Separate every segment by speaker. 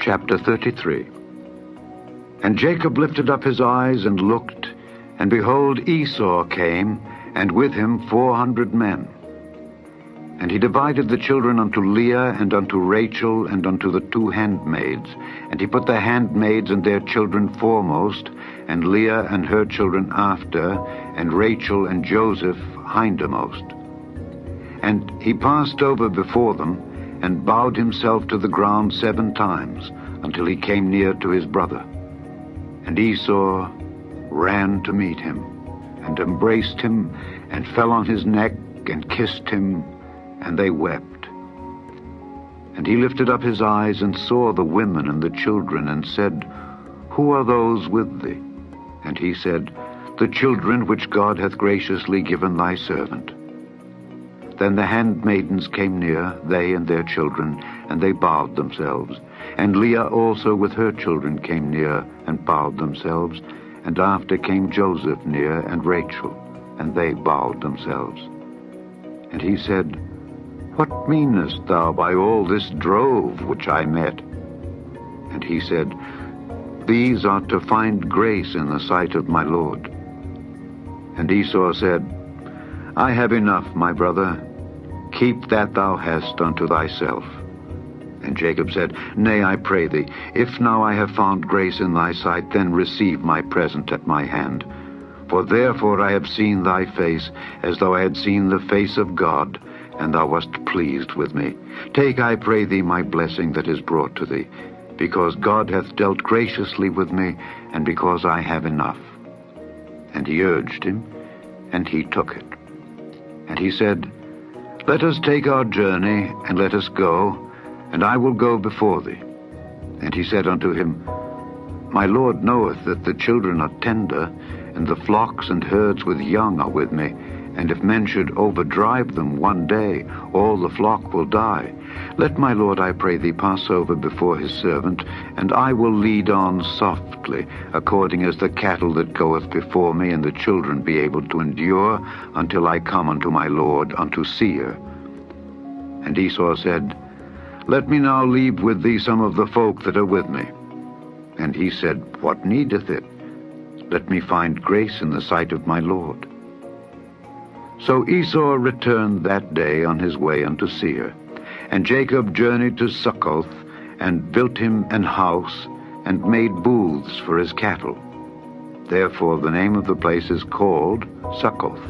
Speaker 1: Chapter 33. And Jacob lifted up his eyes and looked, and behold, Esau came, and with him 400 men. And he divided the children unto Leah, and unto Rachel, and unto the 2 handmaids. And he put the handmaids and their children foremost, and Leah and her children after, and Rachel and Joseph hindermost. And he passed over before them, and bowed himself to the ground 7 times, until he came near to his brother. And Esau ran to meet him, and embraced him, and fell on his neck, and kissed him, and they wept. And he lifted up his eyes, and saw the women and the children, and said, Who are those with thee? And he said, The children which God hath graciously given thy servant. Then the handmaidens came near, they and their children, and they bowed themselves. And Leah also with her children came near, and bowed themselves. And after came Joseph near, and Rachel, and they bowed themselves. And he said, What meanest thou by all this drove which I met? And he said, These are to find grace in the sight of my Lord. And Esau said, I have enough, my brother. Keep that thou hast unto thyself. And Jacob said, Nay, I pray thee, if now I have found grace in thy sight, then receive my present at my hand. For therefore I have seen thy face, as though I had seen the face of God, and thou wast pleased with me. Take, I pray thee, my blessing that is brought to thee, because God hath dealt graciously with me, and because I have enough. And he urged him, and he took it. And he said, Let us take our journey, and let us go, and I will go before thee. And he said unto him, My Lord knoweth that the children are tender, and the flocks and herds with young are with me, and if men should overdrive them one day, all the flock will die. Let my Lord, I pray thee, pass over before his servant, and I will lead on softly, according as the cattle that goeth before me, and the children be able to endure, until I come unto my Lord, unto Seir. And Esau said, Let me now leave with thee some of the folk that are with me. And he said, What needeth it? Let me find grace in the sight of my Lord. So Esau returned that day on his way unto Seir. And Jacob journeyed to Succoth, and built him an house, and made booths for his cattle. Therefore the name of the place is called Succoth.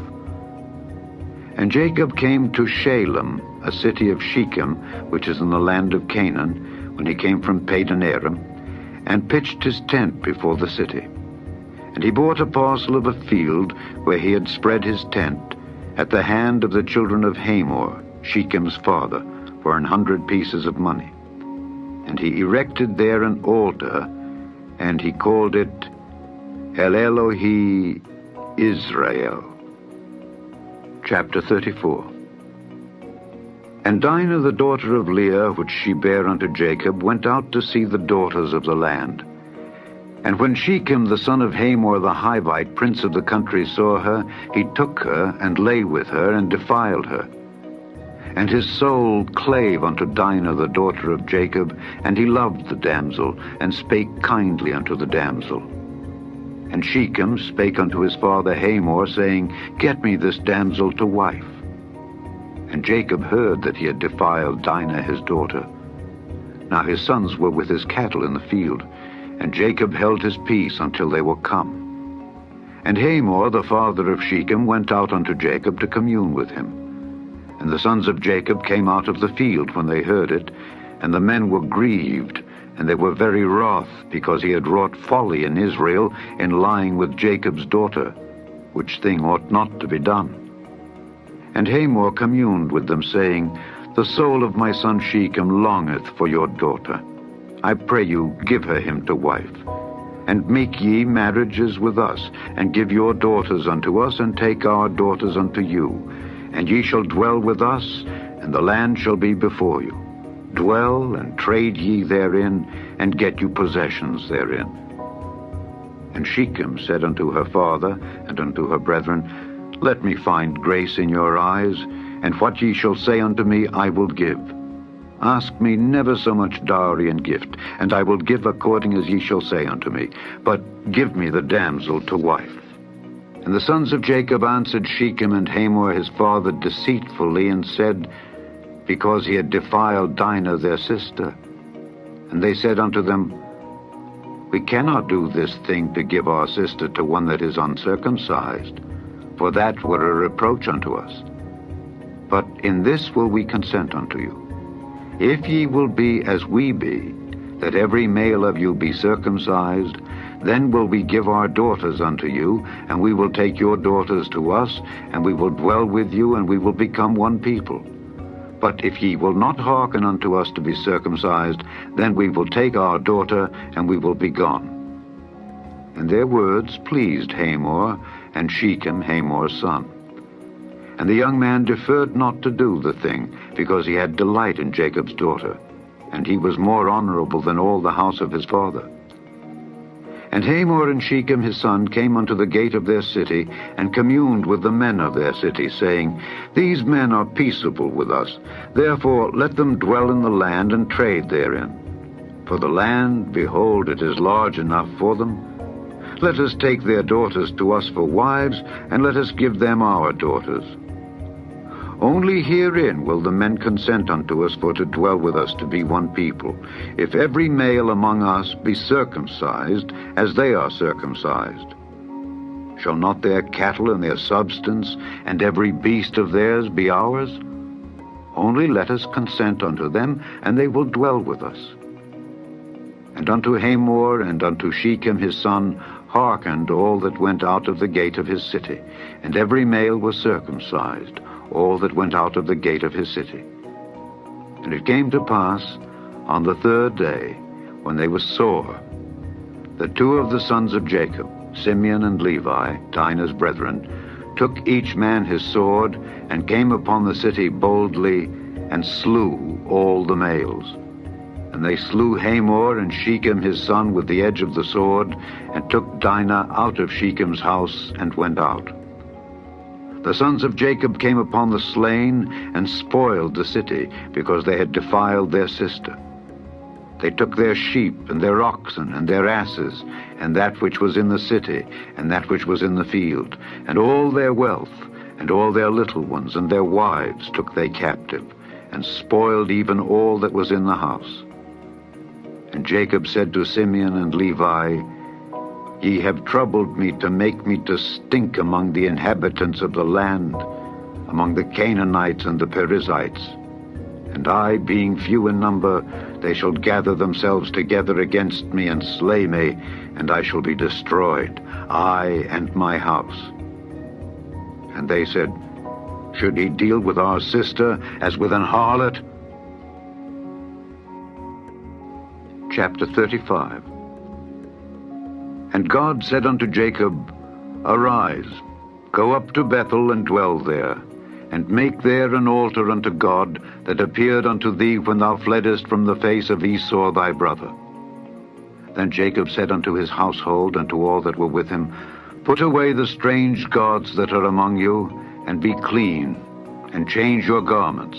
Speaker 1: And Jacob came to Shalem, a city of Shechem, which is in the land of Canaan, when he came from Padan Aram, and pitched his tent before the city. And he bought a parcel of a field where he had spread his tent, at the hand of the children of Hamor, Shechem's father, for 100 pieces of money. And he erected there an altar, and he called it El Elohi Israel. Chapter 34. And Dinah the daughter of Leah, which she bare unto Jacob, went out to see the daughters of the land. And when Shechem the son of Hamor the Hivite, prince of the country, saw her, he took her, and lay with her, and defiled her. And his soul clave unto Dinah the daughter of Jacob, and he loved the damsel, and spake kindly unto the damsel. And Shechem spake unto his father Hamor, saying, Get me this damsel to wife. And Jacob heard that he had defiled Dinah his daughter. Now his sons were with his cattle in the field, and Jacob held his peace until they were come. And Hamor the father of Shechem went out unto Jacob to commune with him. And the sons of Jacob came out of the field when they heard it, and the men were grieved, and they were very wroth, because he had wrought folly in Israel in lying with Jacob's daughter, which thing ought not to be done. And Hamor communed with them, saying, The soul of my son Shechem longeth for your daughter. I pray you, give her him to wife. And make ye marriages with us, and give your daughters unto us, and take our daughters unto you. And ye shall dwell with us, and the land shall be before you. Dwell and trade ye therein, and get you possessions therein. And Shechem said unto her father and unto her brethren, Let me find grace in your eyes, and what ye shall say unto me I will give. Ask me never so much dowry and gift, and I will give according as ye shall say unto me. But give me the damsel to wife. And the sons of Jacob answered Shechem and Hamor his father deceitfully, and said, because he had defiled Dinah their sister. And they said unto them, we cannot do this thing to give our sister to one that is uncircumcised, for that were a reproach unto us. But in this will we consent unto you. If ye will be as we be, that every male of you be circumcised, then will we give our daughters unto you, and we will take your daughters to us, and we will dwell with you, and we will become one people. But if ye will not hearken unto us to be circumcised, then we will take our daughter, and we will be gone. And their words pleased Hamor, and Shechem, Hamor's son. And the young man deferred not to do the thing, because he had delight in Jacob's daughter, and he was more honorable than all the house of his father. And Hamor and Shechem his son came unto the gate of their city, and communed with the men of their city, saying, these men are peaceable with us, therefore let them dwell in the land and trade therein. For the land, behold, it is large enough for them. Let us take their daughters to us for wives, and let us give them our daughters. Only herein will the men consent unto us for to dwell with us to be one people, if every male among us be circumcised, as they are circumcised. Shall not their cattle and their substance, and every beast of theirs be ours? Only let us consent unto them, and they will dwell with us. And unto Hamor and unto Shechem his son hearkened all that went out of the gate of his city, and every male was circumcised, all that went out of the gate of his city. And it came to pass, on the third day, when they were sore, that two of the sons of Jacob, Simeon and Levi, Dinah's brethren, took each man his sword, and came upon the city boldly, and slew all the males. And they slew Hamor and Shechem his son with the edge of the sword, and took Dinah out of Shechem's house, and went out. The sons of Jacob came upon the slain, and spoiled the city, because they had defiled their sister. They took their sheep, and their oxen, and their asses, and that which was in the city, and that which was in the field, and all their wealth, and all their little ones, and their wives took they captive, and spoiled even all that was in the house. And Jacob said to Simeon and Levi, ye have troubled me to make me to stink among the inhabitants of the land, among the Canaanites and the Perizzites. And I, being few in number, they shall gather themselves together against me and slay me, and I shall be destroyed, I and my house. And they said, should he deal with our sister as with an harlot? Chapter 35. And God said unto Jacob, arise, go up to Bethel, and dwell there, and make there an altar unto God, that appeared unto thee when thou fleddest from the face of Esau thy brother. Then Jacob said unto his household, and to all that were with him, put away the strange gods that are among you, and be clean, and change your garments.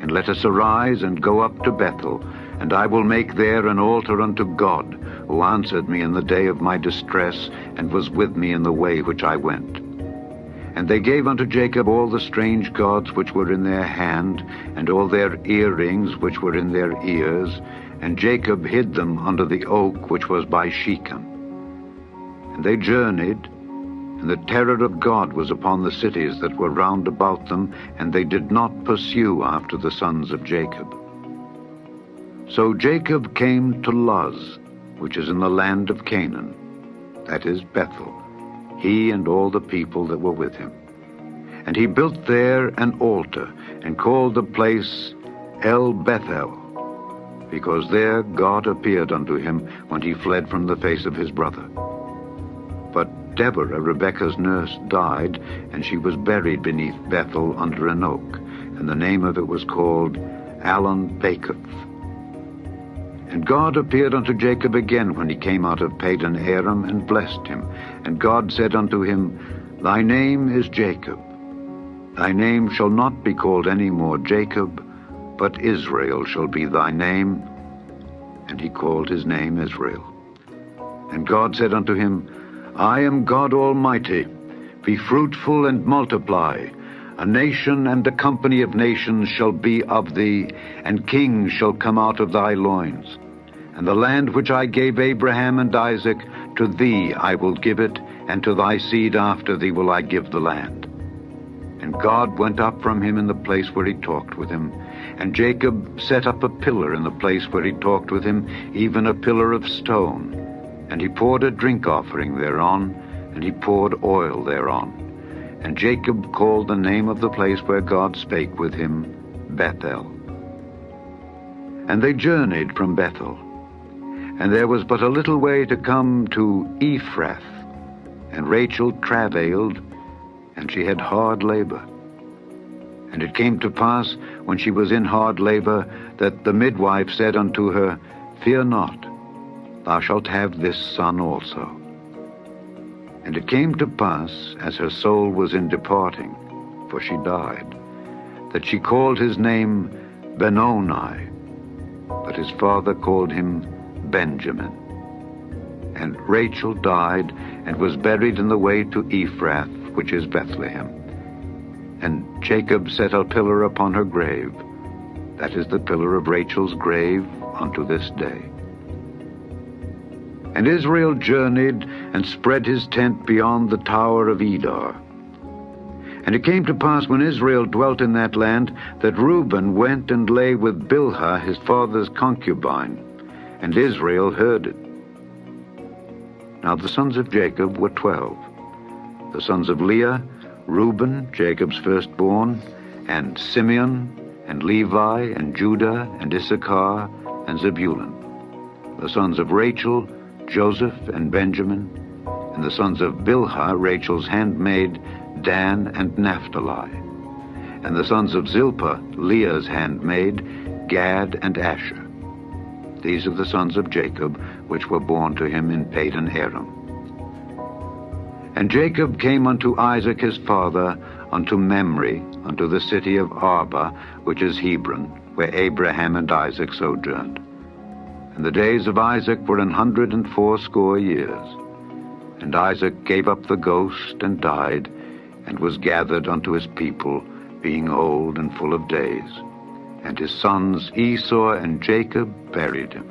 Speaker 1: And let us arise, and go up to Bethel, and I will make there an altar unto God, who answered me in the day of my distress, and was with me in the way which I went. And they gave unto Jacob all the strange gods which were in their hand, and all their earrings which were in their ears, and Jacob hid them under the oak which was by Shechem. And they journeyed, and the terror of God was upon the cities that were round about them, and they did not pursue after the sons of Jacob. So Jacob came to Luz, which is in the land of Canaan, that is Bethel, he and all the people that were with him. And he built there an altar, and called the place El Bethel, because there God appeared unto him when he fled from the face of his brother. But Deborah, Rebekah's nurse, died, and she was buried beneath Bethel under an oak, and the name of it was called Allon Bacuth. And God appeared unto Jacob again when he came out of Padan Aram, and blessed him. And God said unto him, thy name is Jacob. Thy name shall not be called any more Jacob, but Israel shall be thy name. And he called his name Israel. And God said unto him, I am God Almighty. Be fruitful and multiply. A nation and a company of nations shall be of thee, and kings shall come out of thy loins. And the land which I gave Abraham and Isaac, to thee I will give it, and to thy seed after thee will I give the land. And God went up from him in the place where he talked with him. And Jacob set up a pillar in the place where he talked with him, even a pillar of stone. And he poured a drink offering thereon, and he poured oil thereon. And Jacob called the name of the place where God spake with him, Bethel. And they journeyed from Bethel. And there was but a little way to come to Ephrath. And Rachel travailed, and she had hard labor. And it came to pass, when she was in hard labor, that the midwife said unto her, Fear not, thou shalt have this son also. And it came to pass, as her soul was in departing, for she died, that she called his name Benoni, but his father called him Benjamin. And Rachel died, and was buried in the way to Ephrath, which is Bethlehem. And Jacob set a pillar upon her grave. That is the pillar of Rachel's grave unto this day. And Israel journeyed, and spread his tent beyond the tower of Edar. And it came to pass, when Israel dwelt in that land, that Reuben went and lay with Bilhah his father's concubine, and Israel heard it. Now the sons of Jacob were 12. The sons of Leah, Reuben, Jacob's firstborn, and Simeon, and Levi, and Judah, and Issachar, and Zebulun. The sons of Rachel, Joseph, and Benjamin. And the sons of Bilhah, Rachel's handmaid, Dan, and Naphtali. And the sons of Zilpah, Leah's handmaid, Gad, and Asher. These are the sons of Jacob, which were born to him in Padan Aram. And Jacob came unto Isaac his father, unto Mamre, unto the city of Arba, which is Hebron, where Abraham and Isaac sojourned. And the days of Isaac were 180 years. And Isaac gave up the ghost, and died, and was gathered unto his people, being old and full of days. And his sons Esau and Jacob buried him.